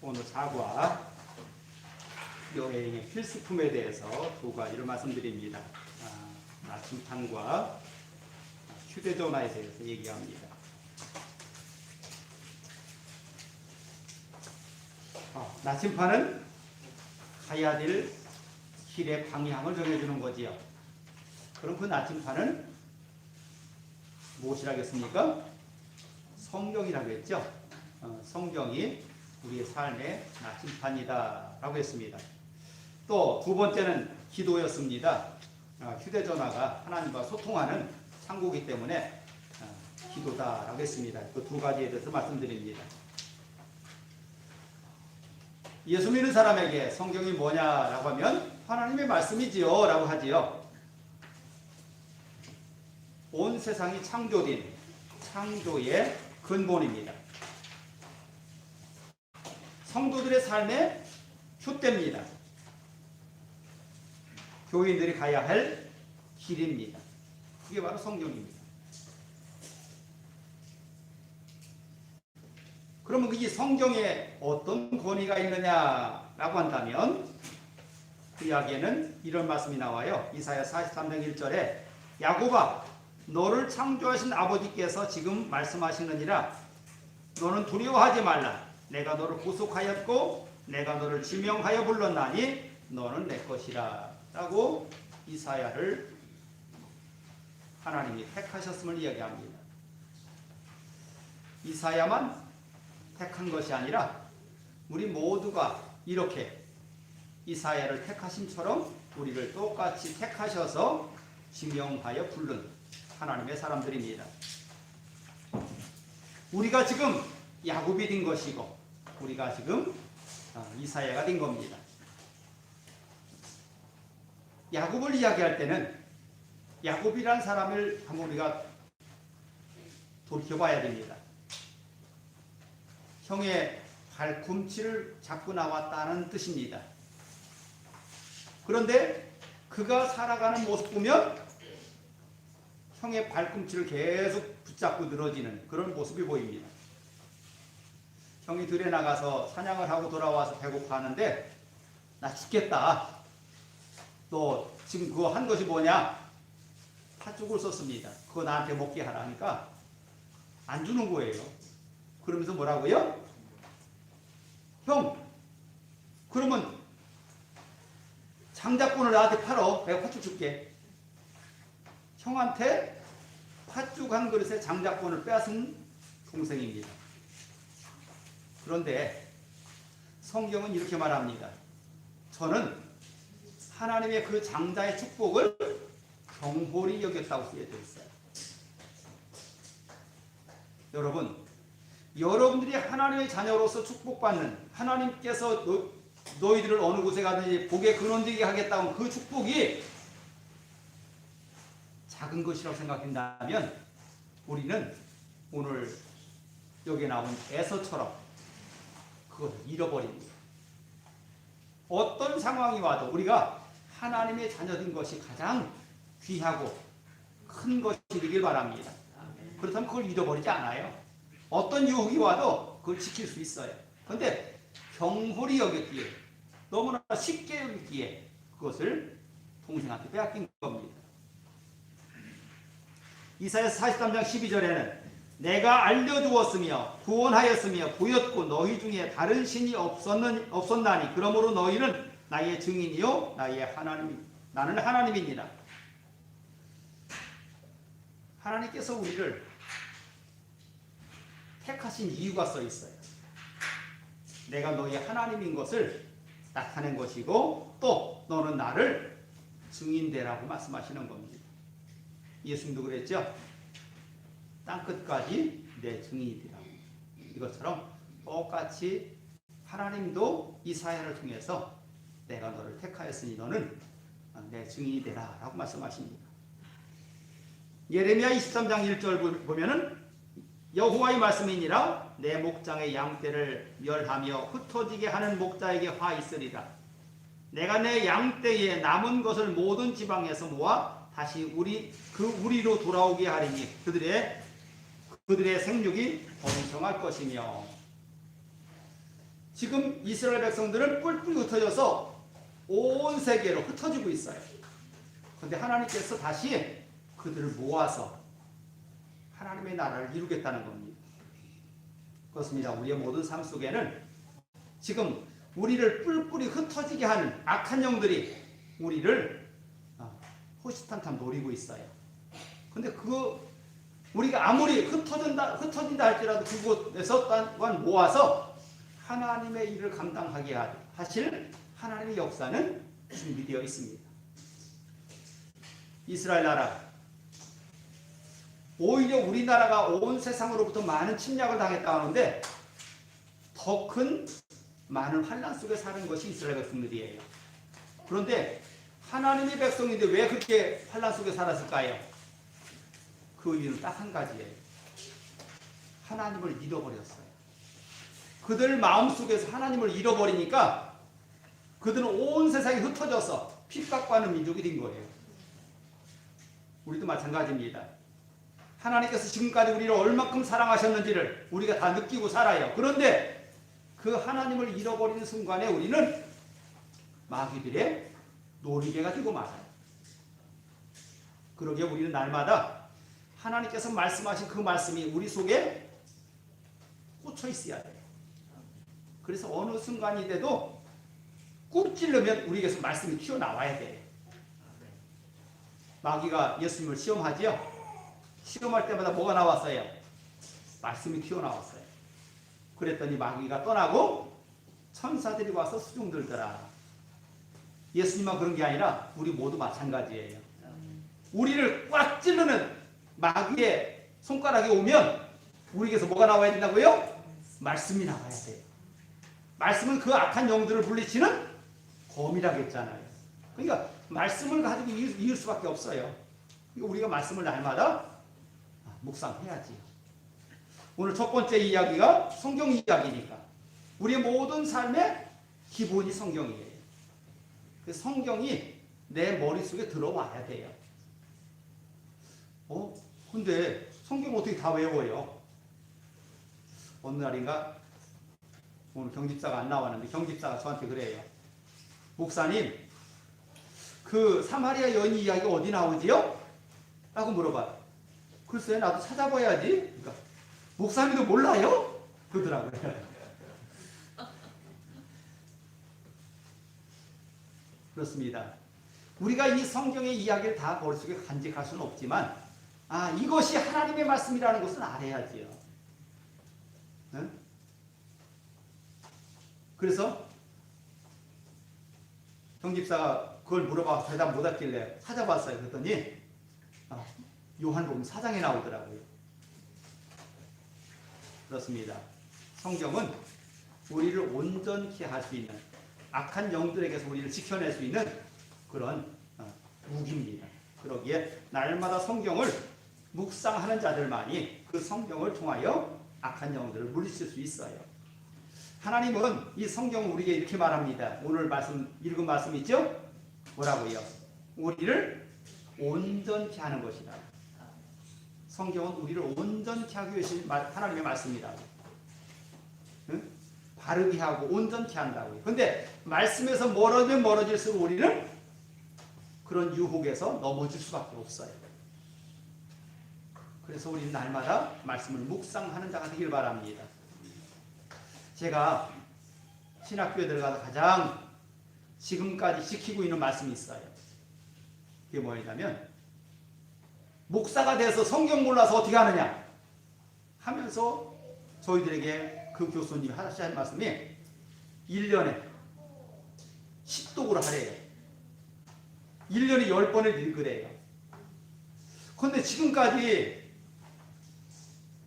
오늘 사과 여행의 필수품에 대해서 두 가지를 말씀드립니다. 나침판과 휴대전화에 대해서 얘기합니다. 나침판은 가야 될 길의 방향을 정해주는 거지요. 그럼 그 나침판은 무엇이라겠습니까? 성경이라고 했죠. 성경이 우리의 삶의 나침판이다 라고 했습니다. 또 두 번째는 기도였습니다. 휴대전화가 하나님과 소통하는 창구이기 때문에 기도다 라고 했습니다. 그 두 가지에 대해서 말씀드립니다. 예수 믿는 사람에게 성경이 뭐냐라고 하면 하나님의 말씀이지요 라고 하지요. 온 세상이 창조된 창조의 근본입니다. 성도들의 삶의 푯대입니다. 교인들이 가야 할 길입니다. 그게 바로 성경입니다. 그러면 이 성경에 어떤 권위가 있느냐라고 한다면 그 이야기에는 이런 말씀이 나와요. 이사야 43장 1절에 야곱아 너를 창조하신 아버지께서 지금 말씀하시느니라 너는 두려워하지 말라. 내가 너를 구속하였고 내가 너를 지명하여 불렀나니 너는 내 것이라 라고 이사야를 하나님이 택하셨음을 이야기합니다. 이사야만 택한 것이 아니라 우리 모두가 이렇게 이사야를 택하심처럼 우리를 똑같이 택하셔서 지명하여 부른 하나님의 사람들입니다. 우리가 지금 야곱이 된 것이고 우리가 지금 이사야가 된 겁니다. 야곱을 이야기할 때는 야곱이라는 사람을 한번 우리가 돌이켜봐야 됩니다. 형의 발꿈치를 잡고 나왔다는 뜻입니다. 그런데 그가 살아가는 모습 보면 형의 발꿈치를 계속 붙잡고 늘어지는 그런 모습이 보입니다. 형이 들에 나가서 사냥을 하고 돌아와서 배고파하는데 나 죽겠다. 또 지금 그거 한 것이 뭐냐? 팥죽을 썼습니다. 그거 나한테 먹게 하라니까 안 주는 거예요. 그러면서 뭐라고요? 형, 그러면 장작권을 나한테 팔어. 내가 팥죽 줄게. 형한테 팥죽 한 그릇에 장작권을 빼앗은 동생입니다. 그런데 성경은 이렇게 말합니다. 저는 하나님의 그 장자의 축복을 경홀히 여겼다고 쓰여져 있어요. 여러분, 여러분들이 하나님의 자녀로서 축복받는 하나님께서 너희들을 어느 곳에 가든지 복의 근원되게 하겠다는 그 축복이 작은 것이라고 생각한다면 우리는 오늘 여기 나온 에서처럼 그것을 잃어버립니다. 어떤 상황이 와도 우리가 하나님의 자녀된 것이 가장 귀하고 큰 것이 되길 바랍니다. 그렇다면 그걸 잃어버리지 않아요. 어떤 유혹이 와도 그걸 지킬 수 있어요. 그런데 경홀히 여겼기에 너무나 쉽게 여겼기에 그것을 동생한테 빼앗긴 겁니다. 이사야서 43장 12절에는 내가 알려주었으며 구원하였으며 보였고 너희 중에 다른 신이 없었나니 그러므로 너희는 나의 증인이요 나의 하나님 나는 하나님이니라. 하나님께서 우리를 택하신 이유가 써 있어요. 내가 너의 하나님인 것을 나타낸 것이고 또 너는 나를 증인되라고 말씀하시는 겁니다. 예수님도 그랬죠. 땅끝까지 내 증인이 되라. 이것처럼 똑같이 하나님도 이사야를 통해서 내가 너를 택하였으니 너는 내 증인이 되라 라고 말씀하십니다. 예레미야 23장 1절 보면은 여호와의 말씀이니라 내 목장의 양떼를 멸하며 흩어지게 하는 목자에게 화 있으리라. 내가 내 양떼에 남은 것을 모든 지방에서 모아 다시 우리로 돌아오게 하리니 그들의 생육이 번성할 것이며 지금 이스라엘 백성들은 뿔뿔이 흩어져서 온 세계로 흩어지고 있어요. 그런데 하나님께서 다시 그들을 모아서 하나님의 나라를 이루겠다는 겁니다. 그렇습니다. 우리의 모든 삶 속에는 지금 우리를 뿔뿔이 흩어지게 하는 악한 영들이 우리를 호시탐탐 노리고 있어요. 근데 우리가 아무리 흩어진다 할지라도 그곳에서 또한 모아서 하나님의 일을 감당하게 하실 하나님의 역사는 준비되어 있습니다. 이스라엘 나라, 오히려 우리나라가 온 세상으로부터 많은 침략을 당했다 하는데 더 큰 많은 환난 속에 사는 것이 이스라엘 백성들이에요. 그런데 하나님의 백성인데 왜 그렇게 환난 속에 살았을까요? 그 이유는 딱 한 가지예요. 하나님을 잃어버렸어요. 그들 마음속에서 하나님을 잃어버리니까 그들은 온 세상에 흩어져서 핍박받는 민족이 된 거예요. 우리도 마찬가지입니다. 하나님께서 지금까지 우리를 얼마큼 사랑하셨는지를 우리가 다 느끼고 살아요. 그런데 그 하나님을 잃어버리는 순간에 우리는 마귀들의 노리개가 되고 말아요. 그러기에 우리는 날마다 하나님께서 말씀하신 그 말씀이 우리 속에 꽂혀 있어야 돼요. 그래서 어느 순간이 돼도 꾹 찔르면 우리에게서 말씀이 튀어나와야 돼요. 마귀가 예수님을 시험하지요. 시험할 때마다 뭐가 나왔어요? 말씀이 튀어나왔어요. 그랬더니 마귀가 떠나고 천사들이 와서 수종들더라. 예수님만 그런 게 아니라 우리 모두 마찬가지예요. 우리를 꽉 찌르는 마귀의 손가락이 오면 우리에게서 뭐가 나와야 된다고요? 말씀이 나와야 돼요. 말씀은 그 악한 영들을 물리치는 검이라고 했잖아요. 그러니까 말씀을 가지고 이길 수밖에 없어요. 그러니까 우리가 말씀을 날마다 묵상해야지. 오늘 첫 번째 이야기가 성경 이야기니까 우리의 모든 삶의 기본이 성경이에요. 그 성경이 내 머릿속에 들어와야 돼요. 근데 성경 어떻게 다 외워요? 어느 날인가 오늘 경집사가 안 나왔는데 경집사가 저한테 그래요. 목사님, 그 사마리아 여인 이야기가 어디 나오지요? 라고 물어봐요. 글쎄 나도 찾아봐야지. 그러니까 목사님도 몰라요? 그러더라고요. 그렇습니다. 우리가 이 성경의 이야기를 다 머릿속에 간직할 수는 없지만 이것이 하나님의 말씀이라는 것은 알아야지요. 응? 그래서 경집사가 그걸 물어봐서 대답 못했길래 찾아봤어요. 그랬더니 요한복음 4장에 나오더라고요. 그렇습니다. 성경은 우리를 온전케 할 수 있는 악한 영들에게서 우리를 지켜낼 수 있는 그런 무기입니다. 그러기에 날마다 성경을 묵상하는 자들만이 그 성경을 통하여 악한 영들을 물리칠 수 있어요. 하나님은 이 성경을 우리에게 이렇게 말합니다. 오늘 읽은 말씀 있죠? 뭐라고요? 우리를 온전케 하는 것이다. 성경은 우리를 온전케 하기 위해서 하나님의 말씀이다. 응? 바르게 하고 온전케 한다고요. 그런데 말씀에서 멀어지면 멀어질수록 우리는 그런 유혹에서 넘어질 수밖에 없어요. 그래서 우리는 날마다 말씀을 묵상하는 자가 되길 바랍니다. 제가 신학교에 들어가서 가장 지금까지 지키고 있는 말씀이 있어요. 그게 뭐냐면 목사가 돼서 성경 몰라서 어떻게 하느냐 하면서 저희들에게 그 교수님이 하신 말씀이 1년에 10독을 하래요. 1년에 10번을 읽으래요. 그런데 지금까지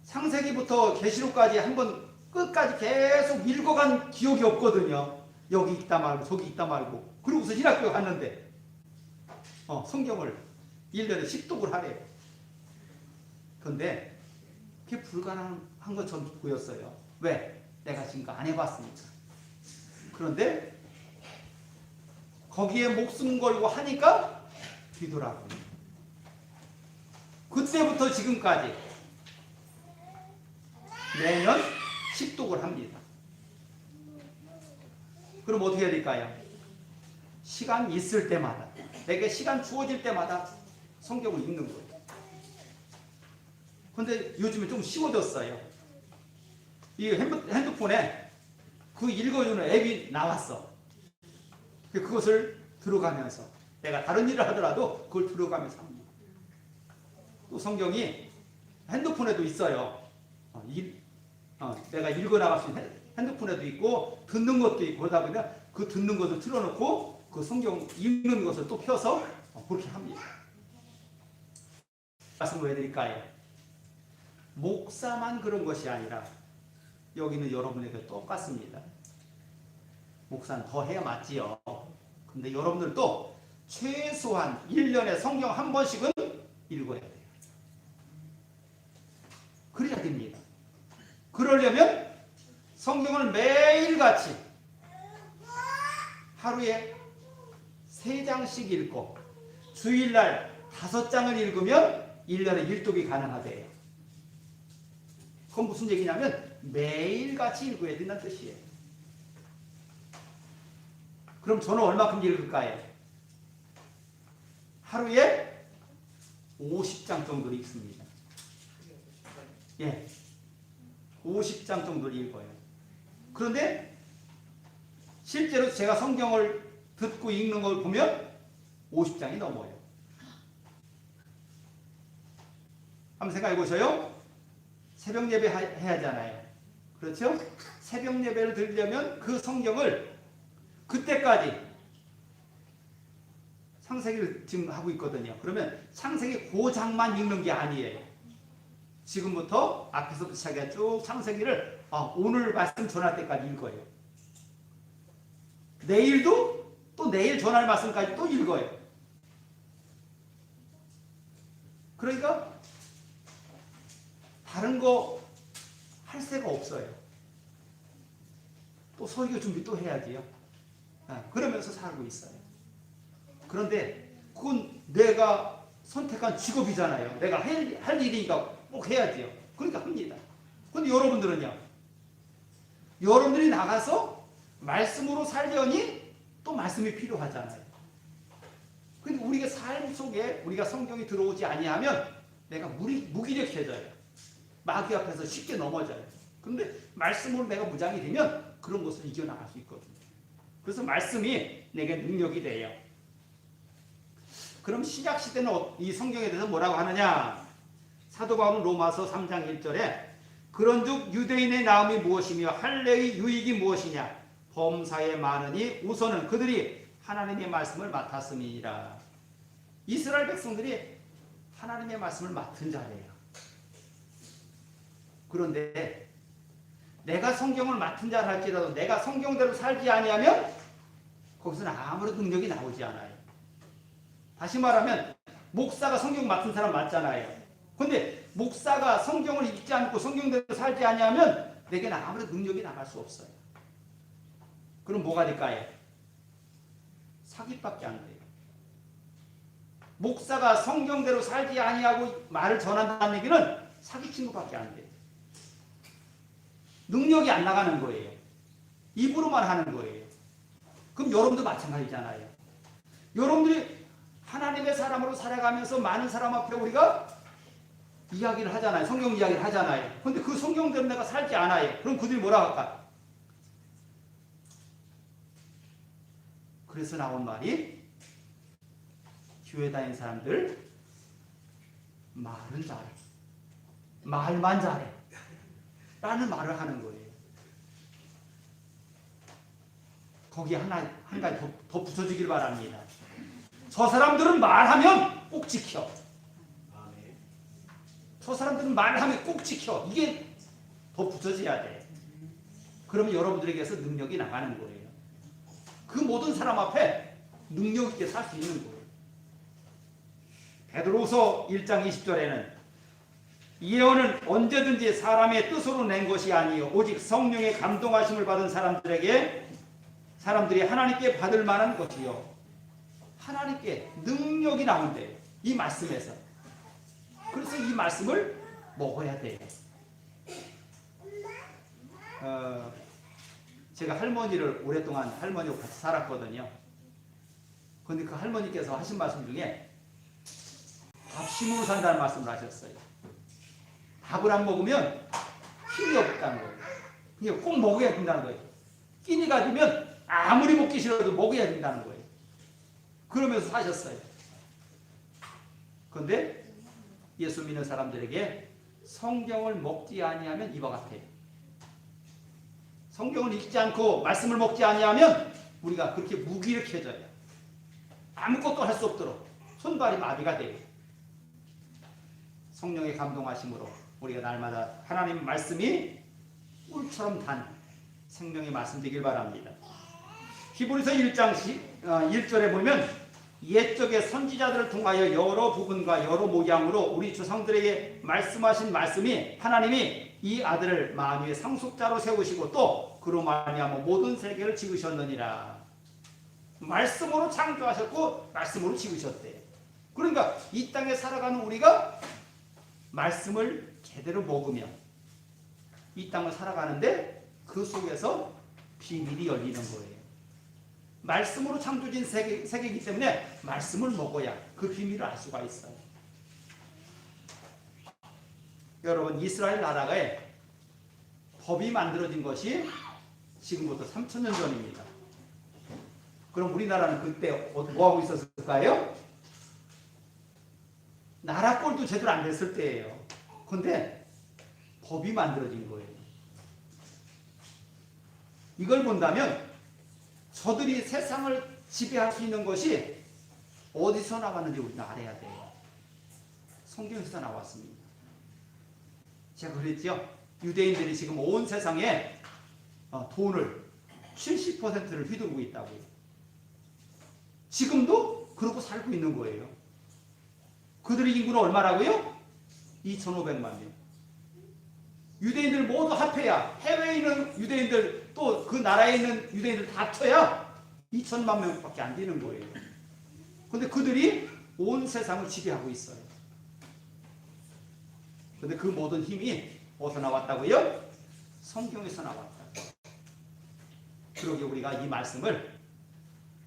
창세기부터 계시록까지 한번 끝까지 계속 읽어간 기억이 없거든요. 여기 있다 말고 저기 있다 말고. 그러고서 신학교 갔는데 성경을 1년에 10독을 하래요. 그런데 그게 불가능한 것처럼 보였어요. 왜? 내가 지금까지 안 해봤으니까. 그런데 거기에 목숨 걸고 하니까 되더라고요. 그때부터 지금까지 매년 10독을 합니다. 그럼 어떻게 해야 될까요? 시간 있을 때마다, 내게 시간 주어질 때마다 성경을 읽는 거예요. 근데 요즘에 좀 쉬워졌어요. 이 핸드폰에 그 읽어주는 앱이 나왔어. 그것을 들어가면서 내가 다른 일을 하더라도 그걸 들어가면서 합니다. 또 성경이 핸드폰에도 있어요. 내가 읽어나갈 수 있는 핸드폰에도 있고 듣는 것도 있고 그러다 보면 그 듣는 것을 틀어놓고 그 성경 읽는 것을 또 펴서 그렇게 합니다. 말씀을 해드릴까요? 목사만 그런 것이 아니라 여기는 여러분에게 똑같습니다. 목사는 더 해야 맞지요. 근데 여러분들도 최소한 1년에 성경 한 번씩은 읽어야 돼요. 그래야 됩니다. 그러려면 성경을 매일같이 하루에 3장씩 읽고 주일날 5장을 읽으면 1년에 일독이 가능하대요. 그건 무슨 얘기냐면 매일같이 읽어야 된다는 뜻이에요. 그럼 저는 얼마큼 읽을까요? 하루에 50장 정도를 읽습니다. 예, 50장 정도를 읽어요. 그런데 실제로 제가 성경을 듣고 읽는 걸 보면 50장이 넘어요. 한번 생각해 보세요. 새벽 예배 해야 하잖아요. 그렇죠? 새벽 예배를 드리려면 그 성경을 그때까지 창세기를 지금 하고 있거든요. 그러면 창세기 그 장만 읽는 게 아니에요. 지금부터 앞에서부터 시작해 쭉 창세기를 오늘 말씀 전할 때까지 읽어요. 내일도 또 내일 전할 말씀까지 또 읽어요. 그러니까 다른 거 할 새가 없어요. 또 설교 준비 또 해야지요. 그러면서 살고 있어요. 그런데 그건 내가 선택한 직업이잖아요. 내가 할 일이니까 꼭 해야지요. 그러니까 합니다. 그런데 여러분들은요. 여러분들이 나가서 말씀으로 살려니 또 말씀이 필요하잖아요. 근데 우리가 삶 속에 우리가 성경이 들어오지 아니하면 내가 무기력해져요. 마귀 앞에서 쉽게 넘어져요. 그런데 말씀으로 내가 무장이 되면 그런 것을 이겨나갈 수 있거든요. 그래서 말씀이 내게 능력이 돼요. 그럼 신약시대는 이 성경에 대해서 뭐라고 하느냐? 사도 바울은 로마서 3장 1절에 그런즉 유대인의 나음이 무엇이며 할례의 유익이 무엇이냐? 범사에 많으니 우선은 그들이 하나님의 말씀을 맡았음이니라. 이스라엘 백성들이 하나님의 말씀을 맡은 자예요. 그런데 내가 성경을 맡은 자라 할지라도 내가 성경대로 살지 아니하면 거기서는 아무런 능력이 나오지 않아요. 다시 말하면 목사가 성경 맡은 사람 맞잖아요. 그런데 목사가 성경을 읽지 않고 성경대로 살지 아니하면 내게는 아무런 능력이 나갈 수 없어요. 그럼 뭐가 될까요? 사기밖에 안 돼요. 목사가 성경대로 살지 아니하고 말을 전한다는 얘기는 사기친 것밖에 안 돼요. 능력이 안 나가는 거예요. 입으로만 하는 거예요. 그럼 여러분도 마찬가지잖아요. 여러분들이 하나님의 사람으로 살아가면서 많은 사람 앞에 우리가 이야기를 하잖아요. 성경 이야기를 하잖아요. 그런데 그 성경대로 내가 살지 않아요. 그럼 그들이 뭐라 할까? 그래서 나온 말이 교회 다니는 사람들 말은 잘해. 말만 잘해. 라는 말을 하는 거예요. 거기에 한 가지 더 붙여주길 바랍니다. 저 사람들은 말하면 꼭 지켜. 저 사람들은 말하면 꼭 지켜. 이게 더 붙여져야 돼. 그러면 여러분들에게서 능력이 나가는 거예요. 그 모든 사람 앞에 능력 있게 살 수 있는 거예요. 베드로후서 1장 20절에는 예언은 언제든지 사람의 뜻으로 낸 것이 아니요 오직 성령의 감동하심을 받은 사람들이 하나님께 받을 만한 것이요 하나님께 능력이 나온대요. 이 말씀에서. 그래서 이 말씀을 먹어야 돼요. 제가 할머니를 오랫동안 할머니하고 같이 살았거든요. 그런데 그 할머니께서 하신 말씀 중에 밥심으로 산다는 말씀을 하셨어요. 밥을 안 먹으면 힘이 없다는 거예요. 그냥 꼭 먹어야 된다는 거예요. 끼니가 되면 아무리 먹기 싫어도 먹어야 된다는 거예요. 그러면서 사셨어요. 그런데 예수 믿는 사람들에게 성경을 먹지 아니하면 이와 같아요. 성경을 읽지 않고 말씀을 먹지 아니하면 우리가 그렇게 무기력해져요. 아무것도 할 수 없도록 손발이 마비가 돼요. 성령의 감동하심으로 우리가 날마다 하나님 말씀이 꿀처럼 단 생명의 말씀 되길 바랍니다. 히브리서 1장 1절에 보면 옛적의 선지자들을 통하여 여러 부분과 여러 모양으로 우리 조상들에게 말씀하신 말씀이 하나님이 이 아들을 만유의 상속자로 세우시고 또 그로 말미암아 모든 세계를 지으셨느니라. 말씀으로 창조하셨고 말씀으로 지으셨대요. 그러니까 이 땅에 살아가는 우리가 말씀을 제대로 먹으면 이 땅을 살아가는데 그 속에서 비밀이 열리는 거예요. 말씀으로 창조진 세계이기 때문에 말씀을 먹어야 그 비밀을 알 수가 있어요. 여러분, 이스라엘 나라에 법이 만들어진 것이 지금부터 3000년 전입니다. 그럼 우리나라는 그때 뭐하고 있었을까요? 나라 꼴도 제대로 안 됐을 때예요. 그런데 법이 만들어진 거예요. 이걸 본다면 저들이 세상을 지배할 수 있는 것이 어디서 나왔는지 우리는 알아야 돼요. 성경에서 나왔습니다. 제가 그랬죠. 유대인들이 지금 온 세상에 돈을 70%를 휘두르고 있다고요. 지금도 그러고 살고 있는 거예요. 그들의 인구는 얼마라고요? 2,500만 명. 유대인들 모두 합해야, 해외에 있는 유대인들 또 그 나라에 있는 유대인들 다 합쳐야 2천만 명밖에 안 되는 거예요. 그런데 그들이 온 세상을 지배하고 있어요. 그런데 그 모든 힘이 어디서 나왔다고요? 성경에서 나왔다. 그러게 우리가 이 말씀을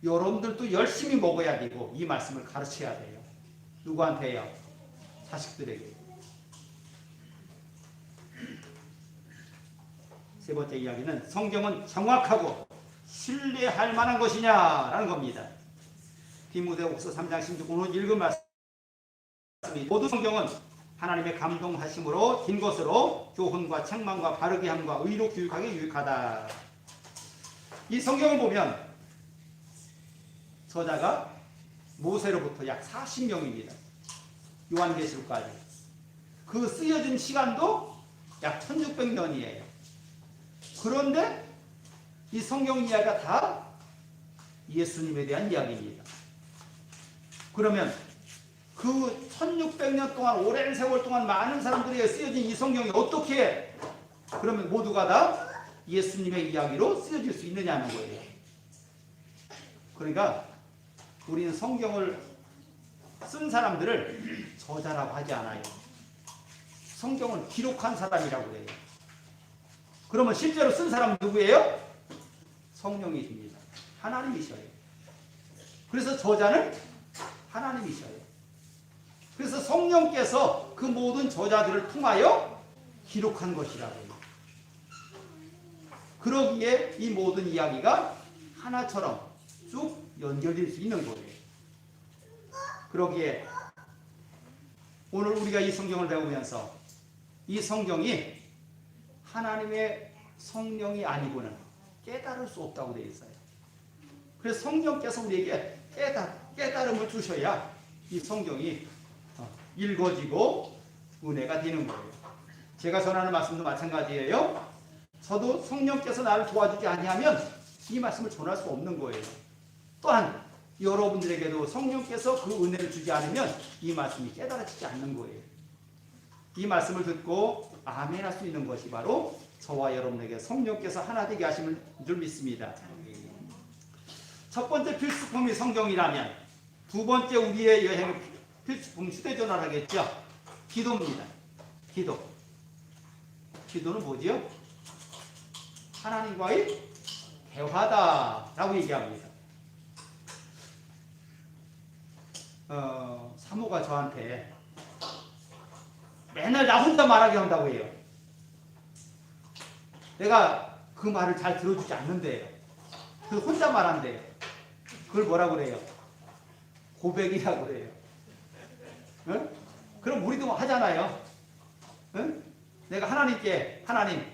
여러분들도 열심히 먹어야 되고 이 말씀을 가르쳐야 돼요. 누구한테요? 자식들에게. 세 번째 이야기는 성경은 정확하고 신뢰할 만한 것이냐라는 겁니다. 디모데후서 3장 16절 오늘 읽은 말씀이 모든 성경은 하나님의 감동하심으로 긴 것으로 교훈과 책망과 바르게 함과 의로 교육하기 유익하다. 이 성경을 보면 저자가 모세로부터 약 40명입니다. 요한계시록까지. 그 쓰여진 시간도 약 1600년이에요. 그런데 이 성경 이야기가 다 예수님에 대한 이야기입니다. 그러면 그 1600년 동안 오랜 세월 동안 많은 사람들에게 쓰여진 이 성경이 어떻게 그러면 모두가 다 예수님의 이야기로 쓰여질 수 있느냐는 거예요. 그러니까 우리는 성경을 쓴 사람들을 저자라고 하지 않아요. 성경을 기록한 사람이라고 해요. 그러면 실제로 쓴 사람은 누구예요? 성령이십니다. 하나님이셔요. 그래서 저자는 하나님이셔요. 그래서 성령께서 그 모든 저자들을 통하여 기록한 것이라고요. 그러기에 이 모든 이야기가 하나처럼 쭉 연결될 수 있는 거예요. 그러기에 오늘 우리가 이 성경을 배우면서 이 성경이 하나님의 성령이 아니고는 깨달을 수 없다고 되어 있어요. 그래서 성령께서 우리에게 깨달음을 주셔야 이 성경이 읽어지고 은혜가 되는 거예요. 제가 전하는 말씀도 마찬가지예요. 저도 성령께서 나를 도와주지 아니하면 이 말씀을 전할 수 없는 거예요. 또한 여러분들에게도 성령께서 그 은혜를 주지 않으면 이 말씀이 깨달아지지 않는 거예요. 이 말씀을 듣고 아멘 할 수 있는 것이 바로 저와 여러분에게 성령께서 하나 되게 하심을 줄 믿습니다. 첫 번째 필수품이 성경이라면 두 번째 우리의 여행 필수품 휴대전화를 하겠죠. 기도입니다. 기도는 뭐지요? 하나님과의 대화다라고 얘기합니다. 사모가 저한테 맨날 나 혼자 말하게 한다고 해요. 내가 그 말을 잘 들어주지 않는데요. 그 혼자 말한대요. 그걸 뭐라고 그래요? 고백이라고 그래요. 응? 그럼 우리도 하잖아요. 응? 내가 하나님께 하나님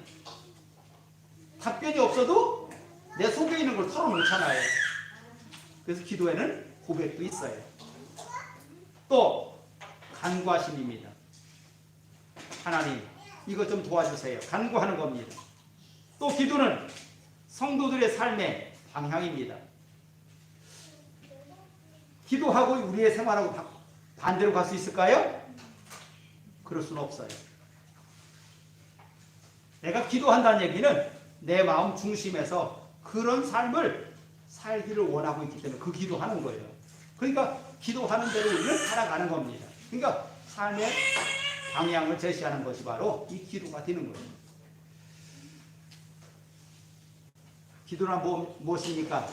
답변이 없어도 내 속에 있는 걸 털어놓잖아요. 그래서 기도에는 고백도 있어요. 또 간구하심입니다. 하나님 이것 좀 도와주세요. 간구하는 겁니다. 또 기도는 성도들의 삶의 방향입니다. 기도하고 우리의 생활하고 반대로 갈 수 있을까요? 그럴 수는 없어요. 내가 기도한다는 얘기는 내 마음 중심에서 그런 삶을 살기를 원하고 있기 때문에 그 기도하는 거예요. 그러니까 기도하는 대로 우리는 살아가는 겁니다. 그러니까 삶의 방향을 제시하는 것이 바로 이 기도가 되는 거예요. 기도란 무엇입니까?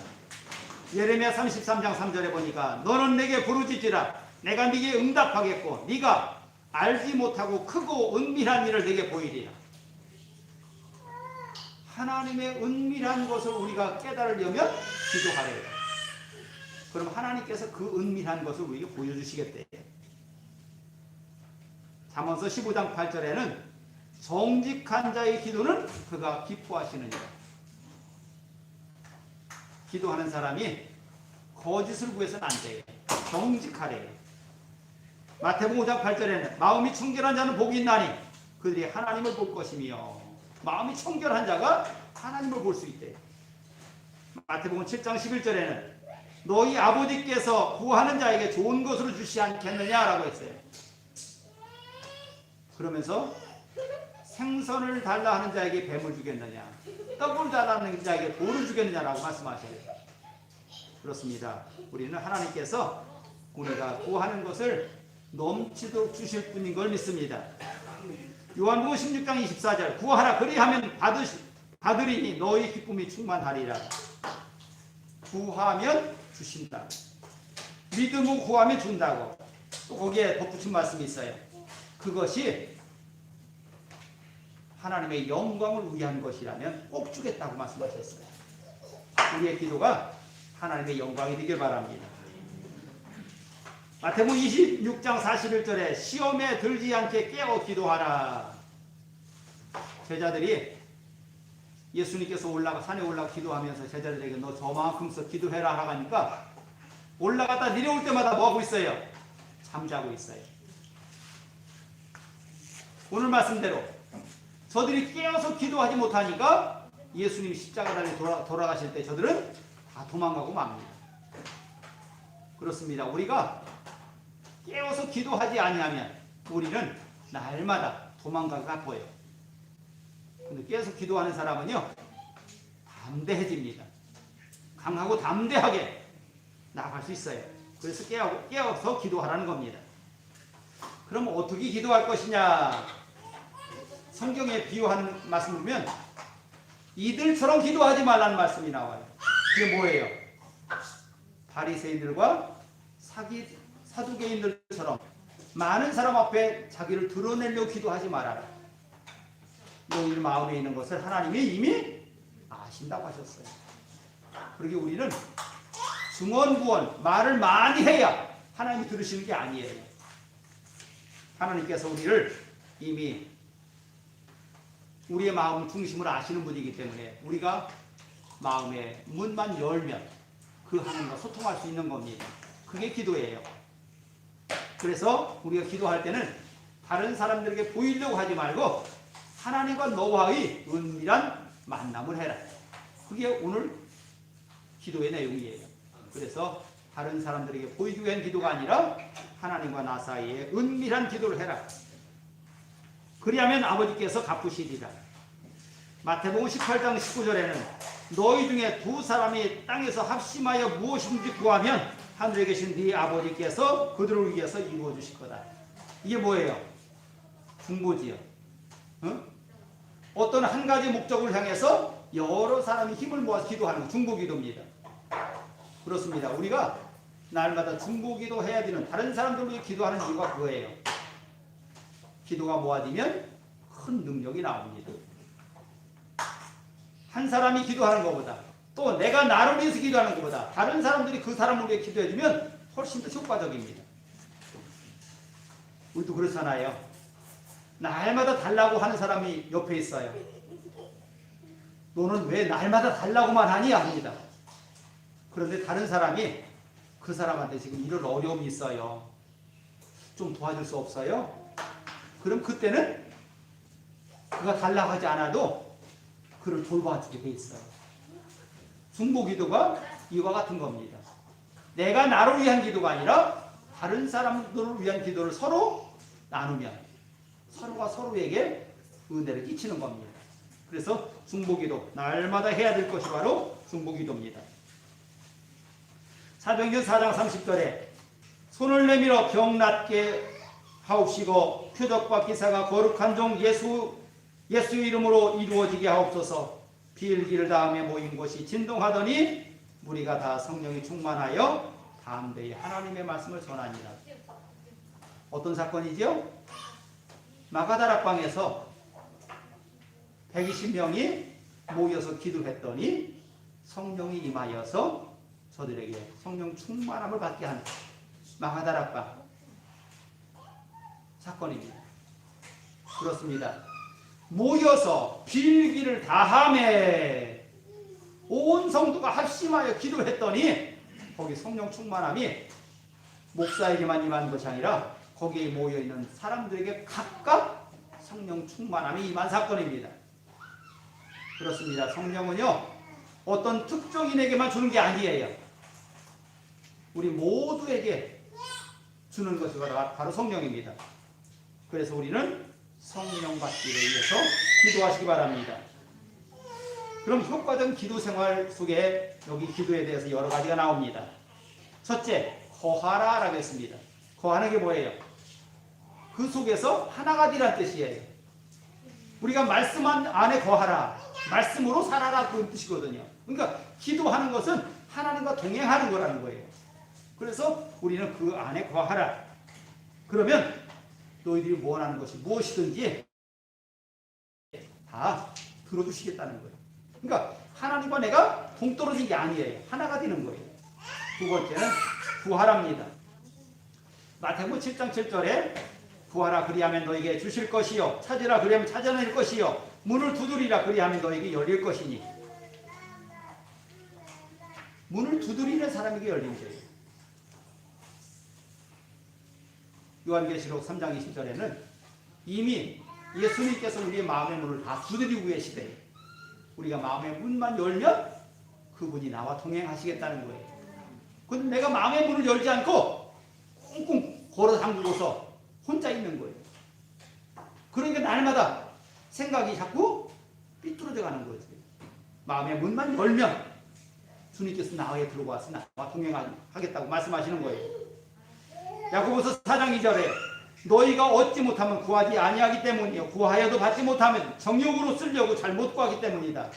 예레미야 33장 3절에 보니까 너는 내게 부르짖으라 내가 네게 응답하겠고 네가 알지 못하고 크고 은밀한 일을 네게 보이리라. 하나님의 은밀한 것을 우리가 깨달으려면 기도하래요. 그럼 하나님께서 그 은밀한 것을 우리에게 보여주시겠대요. 잠언서 15장 8절에는 정직한 자의 기도는 그가 기뻐하시느니라. 기도하는 사람이 거짓을 구해서는 안 돼요. 정직하래요. 마태복음 5장 8절에는 마음이 청결한 자는 복이 있나니 그들이 하나님을 볼 것이며 마음이 청결한 자가 하나님을 볼 수 있대요. 마태복음 7장 11절에는 너희 아버지께서 구하는 자에게 좋은 것으로 주시 않겠느냐라고 했어요. 그러면서 생선을 달라 하는 자에게 뱀을 주겠느냐 떡을 달라는 자에게 돌을 주겠느냐라고 말씀하셔요. 그렇습니다. 우리는 하나님께서 우리가 구하는 것을 넘치도록 주실 분인 걸 믿습니다. 요한복음 16장 24절 구하라 그리하면 받으리니 너희 기쁨이 충만하리라. 구하면 주신다. 믿음으로 구하면 준다고. 또 거기에 덧붙인 말씀이 있어요. 그것이 하나님의 영광을 위한 것이라면 꼭 주겠다고 말씀하셨어요. 우리의 기도가 하나님의 영광이 되길 바랍니다. 마태복음 26장 41절에 시험에 들지 않게 깨어 기도하라. 제자들이 예수님께서 산에 올라가 기도하면서 제자들에게 너 저만큼서 기도해라 하니까 올라갔다 내려올 때마다 뭐하고 있어요? 잠자고 있어요. 오늘 말씀대로 저들이 깨어서 기도하지 못하니까 예수님이 십자가 달려 돌아가실 때 저들은 다 도망가고 맙니다. 그렇습니다. 우리가 깨어서 기도하지 아니하면 우리는 날마다 도망가고 바빠요. 근데 깨어서 기도하는 사람은요 담대해집니다. 강하고 담대하게 나아갈 수 있어요. 그래서 깨어서 기도하라는 겁니다. 그럼 어떻게 기도할 것이냐? 성경에 비유하는 말씀 보면 이들처럼 기도하지 말라는 말씀이 나와요. 그게 뭐예요? 바리새인들과 사두개인들처럼 많은 사람 앞에 자기를 드러내려고 기도하지 말아라. 너희 마음에 있는 것을 하나님이 이미 아신다고 하셨어요. 그러기 우리는 증언구원 말을 많이 해야 하나님이 들으시는 게 아니에요. 하나님께서 우리를 이미 우리의 마음 중심을 아시는 분이기 때문에 우리가 마음의 문만 열면 그 하나님과 소통할 수 있는 겁니다. 그게 기도예요. 그래서 우리가 기도할 때는 다른 사람들에게 보이려고 하지 말고 하나님과 너와의 은밀한 만남을 해라. 그게 오늘 기도의 내용이에요. 그래서 다른 사람들에게 보이기 위한 기도가 아니라 하나님과 나 사이에 은밀한 기도를 해라. 그리하면 아버지께서 갚으시리라. 마태복음 18장 19절에는 너희 중에 두 사람이 땅에서 합심하여 무엇인지 구하면 하늘에 계신 네 아버지께서 그들을 위해서 이루어 주실 거다. 이게 뭐예요? 중보지요. 어? 어떤 한 가지 목적을 향해서 여러 사람이 힘을 모아서 기도하는 중보기도입니다. 그렇습니다. 우리가 날마다 중보기도 해야 되는 다른 사람들을 위해 기도하는 이유가 그거예요. 기도가 모아지면 큰 능력이 나옵니다. 한 사람이 기도하는 것보다 또 내가 나를 위해서 기도하는 것보다 다른 사람들이 그 사람을 위해 기도해주면 훨씬 더 효과적입니다. 우리도 그렇잖아요. 날마다 달라고 하는 사람이 옆에 있어요. 너는 왜 날마다 달라고만 하니? 합니다. 그런데 다른 사람이 그 사람한테 지금 이런 어려움이 있어요. 좀 도와줄 수 없어요? 그럼 그때는 그가 달라고 하지 않아도 그를 돌봐주게 돼 있어요. 중보기도가 이와 같은 겁니다. 내가 나를 위한 기도가 아니라 다른 사람들을 위한 기도를 서로 나누면 서로가 서로에게 은혜를 끼치는 겁니다. 그래서 중보기도 날마다 해야 될 것이 바로 중보기도입니다. 사도행전 4장 30절에 손을 내밀어 병 낫게 하옵시고 표적과 기사가 거룩한 종 예수의 이름으로 이루어지게 하옵소서. 비일기를 다음에 모인 곳이 진동하더니 무리가 다 성령이 충만하여 담대히 하나님의 말씀을 전하니라. 어떤 사건이죠? 마가다락방에서 120명이 모여서 기도했더니 성령이 임하여서 저들에게 성령 충만함을 받게 한 마가다락방 사건입니다. 그렇습니다. 모여서 빌기를 다함에 온 성도가 합심하여 기도했더니 거기 성령 충만함이 목사에게만 임한 것이 아니라 거기에 모여있는 사람들에게 각각 성령 충만함이 임한 사건입니다. 그렇습니다. 성령은요 어떤 특정인에게만 주는 게 아니에요. 우리 모두에게 주는 것이 바로 성령입니다. 그래서 우리는 성령 받기를 위해서 기도하시기 바랍니다. 그럼 효과적인 기도 생활 속에 여기 기도에 대해서 여러 가지가 나옵니다. 첫째, 거하라라고 했습니다. 거하는 게 뭐예요? 그 속에서 하나가 되라는 뜻이에요. 우리가 말씀 안에 거하라, 말씀으로 살아라 그런 뜻이거든요. 그러니까 기도하는 것은 하나님과 동행하는 거라는 거예요. 그래서 우리는 그 안에 거하라. 그러면 너희들이 원하는 것이 무엇이든지 다 들어주시겠다는 거예요. 그러니까 하나님과 내가 동떨어진 게 아니에요. 하나가 되는 거예요. 두 번째는 구하랍니다. 마태복음 7장 7절에 구하라 그리하면 너에게 주실 것이요 찾으라 그리하면 찾아낼 것이요 문을 두드리라 그리하면 너에게 열릴 것이니. 문을 두드리는 사람에게 열린 거예요. 요한계시록 3장 20절에는 이미 예수님께서 우리의 마음의 문을 다 두드리고 계시대요. 우리가 마음의 문만 열면 그분이 나와 동행하시겠다는 거예요. 근데 내가 마음의 문을 열지 않고 꽁꽁 걸어 잠그고서 혼자 있는 거예요. 그러니까 날마다 생각이 자꾸 삐뚤어져 가는 거죠. 마음의 문만 열면 주님께서 나에 들어와서 나와 동행하겠다고 말씀하시는 거예요. 야고보서 4장 2절에 너희가 얻지 못하면 구하지 아니하기 때문이요 구하여도 받지 못하면 정욕으로 쓰려고 잘못 구하기 때문이다.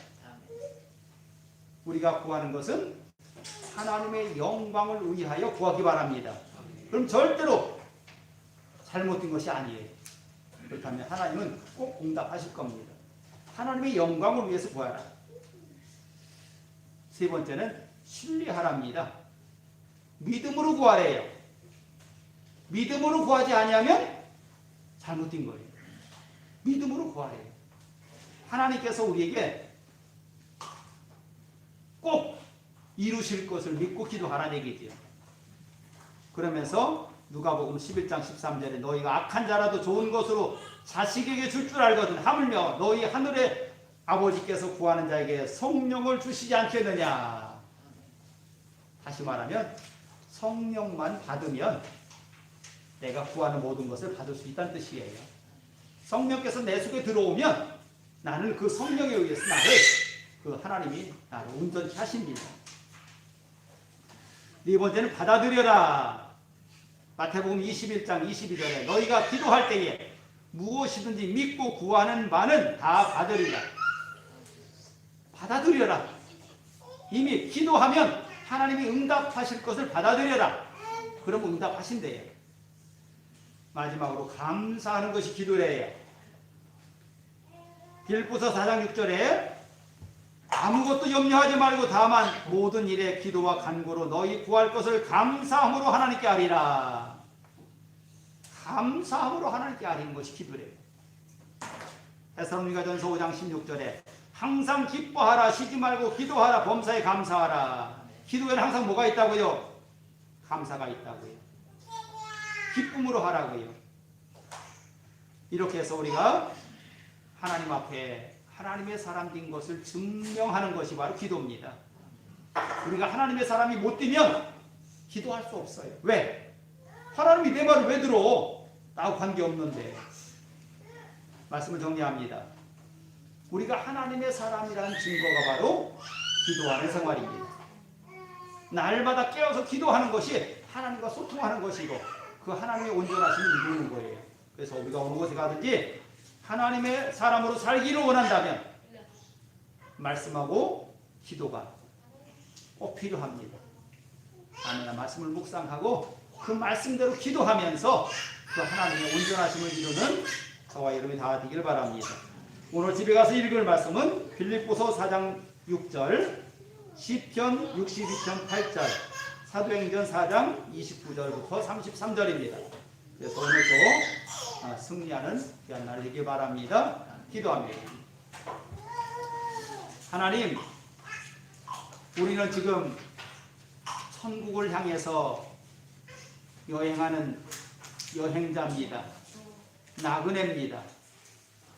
우리가 구하는 것은 하나님의 영광을 위하여 구하기 바랍니다. 그럼 절대로 잘못된 것이 아니에요. 그렇다면 하나님은 꼭 응답하실 겁니다. 하나님의 영광을 위해서 구하라. 세 번째는 신뢰하랍니다. 믿음으로 구하래요. 믿음으로 구하지 아니하면 잘못된 거예요. 믿음으로 구하래요. 하나님께서 우리에게 꼭 이루실 것을 믿고 기도하라는 얘기죠. 그러면서 누가복음 11장 13절에 너희가 악한 자라도 좋은 것으로 자식에게 줄 줄 알거든 하물며 너희 하늘의 아버지께서 구하는 자에게 성령을 주시지 않겠느냐. 다시 말하면 성령만 받으면 내가 구하는 모든 것을 받을 수 있다는 뜻이에요. 성령께서 내 속에 들어오면 나는 그 성령에 의해서 그 하나님이 나를 온전히 하십니다. 네 번째는 받아들여라. 마태복음 21장 22절에 너희가 기도할 때에 무엇이든지 믿고 구하는 바는 다 받으리라. 받아들여라. 이미 기도하면 하나님이 응답하실 것을 받아들여라. 그럼 응답하신대요. 마지막으로 감사하는 것이 기도래요. 빌립보서 4장 6절에 아무것도 염려하지 말고 다만 모든 일에 기도와 간구로 너희 구할 것을 감사함으로 하나님께 아리라. 감사함으로 하나님께 아리는 것이 기도래요. 데살로니가전서 5장 16절에 항상 기뻐하라, 쉬지 말고 기도하라, 범사에 감사하라. 기도에는 항상 뭐가 있다고요? 감사가 있다고요. 기쁨으로 하라고요. 이렇게 해서 우리가 하나님 앞에 하나님의 사람 된 것을 증명하는 것이 바로 기도입니다. 우리가 하나님의 사람이 못 되면 기도할 수 없어요. 왜? 하나님이 내 말을 왜 들어? 나하고 관계없는데. 말씀을 정리합니다. 우리가 하나님의 사람이라는 증거가 바로 기도하는 생활입니다. 날마다 깨어서 기도하는 것이 하나님과 소통하는 것이고 그 하나님의 온전하심을 이루는 거예요. 그래서 우리가 어느 곳에 가든지 하나님의 사람으로 살기를 원한다면 말씀하고 기도가 꼭 필요합니다. 아멘. 말씀을 묵상하고 그 말씀대로 기도하면서 그 하나님의 온전하심을 이루는 저와 여러분이 다 되기를 바랍니다. 오늘 집에 가서 읽을 말씀은 빌립보서 4장 6절, 시편 62편 8절, 사도행전 4장 29절부터 33절입니다. 그래서 오늘도 승리하는 귀한 날이 되길 바랍니다. 기도합니다. 하나님, 우리는 지금 천국을 향해서 여행하는 여행자입니다. 나그네입니다.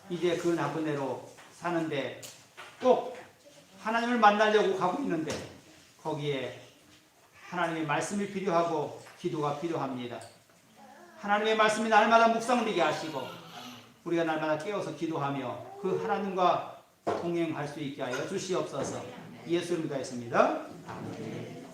이제 그 나그네로 사는데 꼭 하나님을 만나려고 가고 있는데 거기에 하나님의 말씀이 필요하고 기도가 필요합니다. 하나님의 말씀이 날마다 묵상되게 하시고 우리가 날마다 깨어서 기도하며 그 하나님과 동행할 수 있게 하여 주시옵소서. 예수 이름으로 기도했습니다. 아멘.